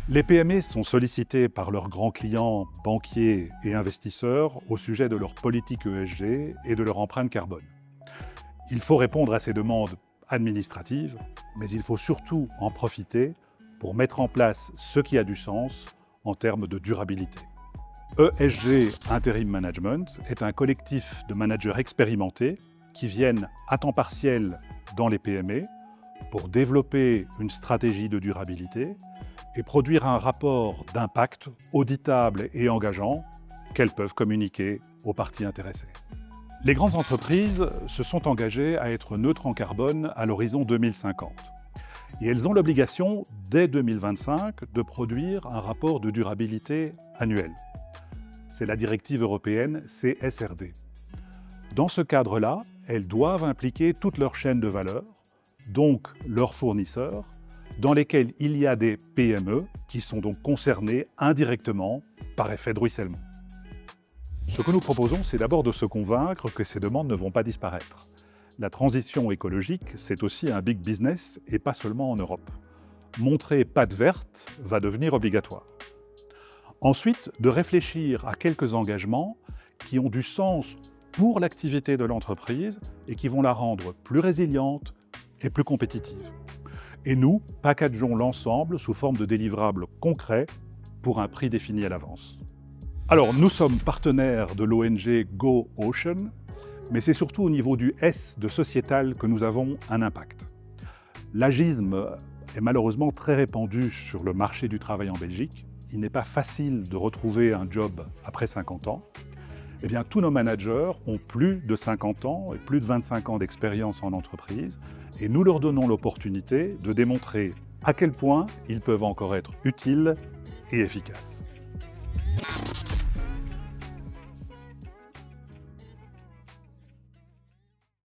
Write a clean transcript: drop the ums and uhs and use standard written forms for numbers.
Les PME sont sollicitées par leurs grands clients, banquiers et investisseurs au sujet de leur politique ESG et de leur empreinte carbone. Il faut répondre à ces demandes administratives, mais il faut surtout en profiter pour mettre en place ce qui a du sens en termes de durabilité. ESG Interim Management est un collectif de managers expérimentés qui viennent à temps partiel dans les PME pour développer une stratégie de durabilité et produire un rapport d'impact auditable et engageant qu'elles peuvent communiquer aux parties intéressées. Les grandes entreprises se sont engagées à être neutres en carbone à l'horizon 2050. Et elles ont l'obligation, dès 2025, de produire un rapport de durabilité annuel. C'est la directive européenne CSRD. Dans ce cadre-là, elles doivent impliquer toute leur chaîne de valeur, donc leurs fournisseurs, dans lesquels il y a des PME qui sont donc concernés indirectement par effet de ruissellement. Ce que nous proposons, c'est d'abord de se convaincre que ces demandes ne vont pas disparaître. La transition écologique, c'est aussi un big business et pas seulement en Europe. Montrer patte verte va devenir obligatoire. Ensuite, de réfléchir à quelques engagements qui ont du sens pour l'activité de l'entreprise et qui vont la rendre plus résiliente et plus compétitive. Et nous packageons l'ensemble sous forme de délivrables concrets pour un prix défini à l'avance. Alors, nous sommes partenaires de l'ONG Go Ocean, mais c'est surtout au niveau du S de sociétal que nous avons un impact. L'agisme est malheureusement très répandu sur le marché du travail en Belgique. Il n'est pas facile de retrouver un job après 50 ans. Eh bien, tous nos managers ont plus de 50 ans et plus de 25 ans d'expérience en entreprise, et nous leur donnons l'opportunité de démontrer à quel point ils peuvent encore être utiles et efficaces.